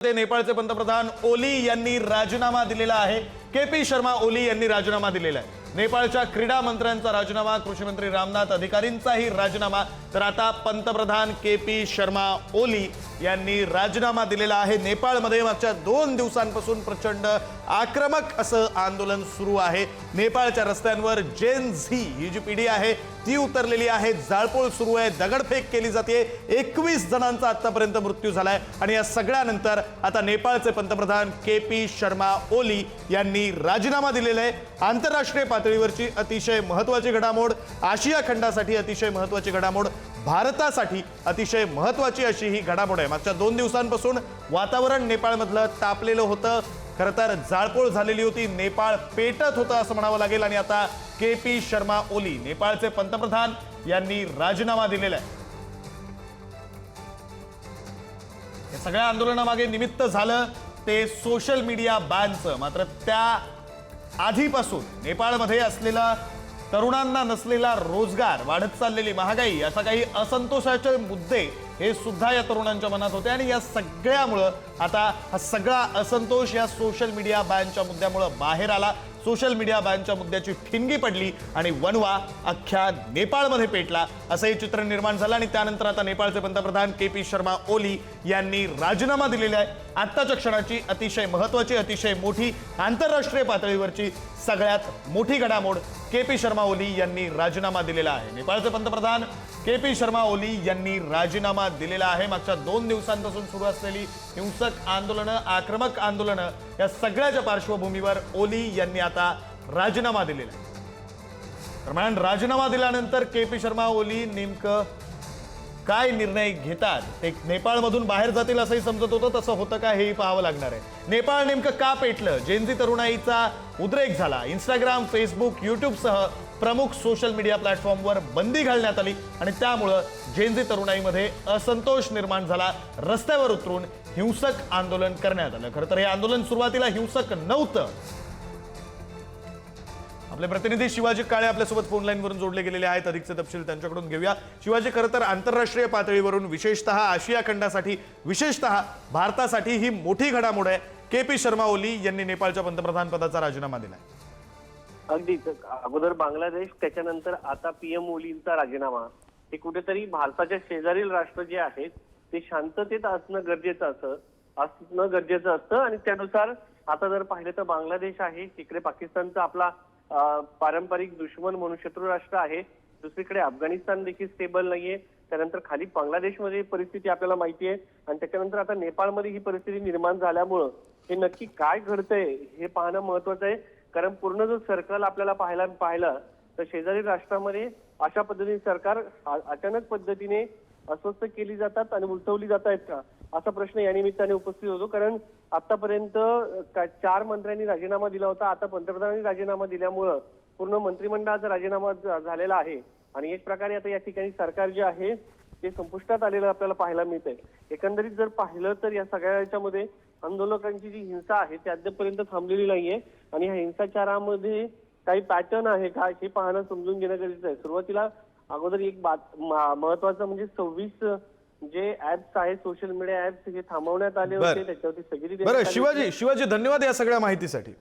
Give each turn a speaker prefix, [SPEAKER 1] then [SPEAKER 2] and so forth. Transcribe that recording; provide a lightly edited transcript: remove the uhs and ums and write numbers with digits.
[SPEAKER 1] नेपाळचे पंतप्रधान ओली यांनी राजीनामा दिलेला आहे। केपी शर्मा ओली यांनी राजीनामा दिलेला आहे। नेपाळच्या क्रीडा मंत्र्यांचा राजीनामा, कृषी मंत्री रामनाथ अधिकारींचाही राजीनामा, तर आता पंतप्रधान केपी शर्मा ओली यांनी राजीनामा दिलेला आहे। नेपाळमध्ये मागच्या 2 दिवसांपासून प्रचंड आक्रमक असं आंदोलन सुरू आहे। नेपाळच्या रस्त्यांवर जेन झी ही जी पिढी आहे ती उतरलेली आहे, जाळपोळ सुरू आहे, दगडफेक केली जाते। 21 जणांचा आतापर्यंत मृत्यू झालाय आणि या सगळ्यानंतर आता नेपाळचे पंतप्रधान केपी शर्मा ओली यांनी राजीनामा दिलेला आहे। आंतरराष्ट्रीय पातळीवरची अतिशय महत्त्वाची घडामोड, आशिया खंडासाठी अतिशय महत्त्वाची घडामोड, भारतासाठी अतिशय महत्त्वाची अशी ही घडामोड आहे। मागच्या 2 दिवसांपासून वातावरण नेपाळमधलं तापलेलं होतं, खरं तर जाळपोळ झालेली होती, नेपाळ पेटत होतं असं म्हणावं लागेल। आणि आता केपी शर्मा ओली नेपाळचे पंतप्रधान यांनी राजीनामा दिलेला आहे। या सगळ्या आंदोलनामागे निमित्त झालं ते सोशल मीडिया बॅनचं। मात्र त्या आधीपासून नेपाळमध्ये असलेला तरुणांना नसलेला रोजगार, वाढत चाललेली महागाई, असा काही असंतोषाचे मुद्दे हे सुद्धा या तरुणांच्या मनात होते आणि या सगळ्यामुळे आता हा सगळा असंतोष या सोशल मीडिया बॅनच्या मुद्द्यामुळे बाहेर आला। सोशल मीडिया बॅनच्या मुद्द्याची ठिणगी पडली आणि वणवा अख्ख्या नेपाळमध्ये पेटला असंही चित्र निर्माण झालं। आणि त्यानंतर आता नेपाळचे पंतप्रधान केपी शर्मा ओली यांनी राजीनामा दिलेला आहे। आत्ताच्या क्षणाची अतिशय महत्त्वाची, अतिशय मोठी, आंतरराष्ट्रीय पातळीवरची सगळ्यात मोठी घडामोड, केपी शर्मा ओली यांनी राजीनामा दिलेला आहे। नेपाळचे पंतप्रधान केपी शर्मा ओली यांनी राजीनामा दिलेला आहे। मागच्या 2 दिवसांपासून सुरू असलेली हिंसक आंदोलनं, आक्रमक आंदोलनं, या सगळ्याच्या पार्श्वभूमीवर ओली यांनी आता राजीनामा दिलेला आहे। दरम्यान राजीनामा दिल्यानंतर केपी शर्मा ओली नेमकं काय निर्णय घेतात, ते नेपाळमधून बाहेर जातील असंही समजत होतं, तसं होतं का हेही पाहावं लागणार आहे। नेपाळ नेमकं का पेटलं, जेनझी तरुणाईचा उद्रेक झाला, इंस्टाग्राम, फेसबुक, यूट्यूबसह प्रमुख सोशल मीडिया प्लॅटफॉर्मवर बंदी घालण्यात आली आणि त्यामुळे जेनझी तरुणाईमध्ये असंतोष निर्माण झाला, रस्त्यावर उतरून हिंसक आंदोलन करण्यात आलं। खरं तर हे आंदोलन सुरुवातीला हिंसक नव्हतं। आपले प्रतिनिधी शिवाजी काळे आपल्यासोबत फोन लाईनवरून जोडले गेलेले आहेत, अधिकचे तपशील त्यांच्याकडून घेऊया। शिवाजी, खरं तर आंतरराष्ट्रीय पातळीवरून, विशेषतः आशिया खंडासाठी, विशेषतः भारतासाठी ही मोठी घडामोड आहे। केपी शर्मा ओली यांनी नेपाळच्या पंतप्रधान पदाचा राजीनामा दिलाय।
[SPEAKER 2] अगदीच, अगोदर बांगलादेश, त्याच्यानंतर आता पीएम ओलींचा राजीनामा, हे कुठेतरी भारताच्या शेजारील राष्ट्र जे आहेत ते शांततेत असणं गरजेचं असतं आणि त्यानुसार आता जर पाहिलं तर बांगलादेश आहे, तिकडे पाकिस्तानचा आपला पारंपरिक दुश्मन म्हणून शत्रू राष्ट्र आहे, दुसरीकडे अफगाणिस्तान देखील स्टेबल नाहीये, त्यानंतर खाली बांगलादेशमध्ये परिस्थिती आपल्याला माहिती आहे आणि त्याच्यानंतर आता नेपाळमध्ये ही परिस्थिती निर्माण झाल्यामुळं हे नक्की काय घडतंय हे पाहणं महत्वाचं आहे। कारण पूर्ण जो सर्कल आपल्याला पाहिलं तर शेजारी राष्ट्रामध्ये अशा पद्धतीने सरकार अचानक पद्धतीने अस्वस्थ केली जातात आणि उलटवली जात आहेत का, असा प्रश्न या निमित्ताने उपस्थित होतो। कारण आतापर्यंत 4 मंत्र्यांनी राजीनामा दिला होता, आता पंतप्रधानांनी राजीनामा दिल्यामुळं पूर्ण मंत्रिमंडळाचा राजीनामा झालेला आहे आणि एक प्रकारे आता या ठिकाणी सरकार जे आहे ते संपुष्टात आलेलं आपल्याला पाहायला मिळतंय। एकंदरीत जर पाहिलं तर या सगळ्याच्यामध्ये आंदोलकांची जी हिंसा आहे ती अद्यापपर्यंत थांबलेली नाहीये आणि ह्या हिंसाचारामध्ये काही पॅटर्न आहे का हे पाहणं, समजून घेणं गरजेचं आहे। सुरुवातीला अगोदर एक महत्वाचं म्हणजे 26 जे ऍप्स आहेत, सोशल मीडिया ऍप्स, हे थांबवण्यात आले होते, त्याच्यावरती स्थगिती।
[SPEAKER 1] बरं शिवाजी, धन्यवाद या सगळ्या माहितीसाठी।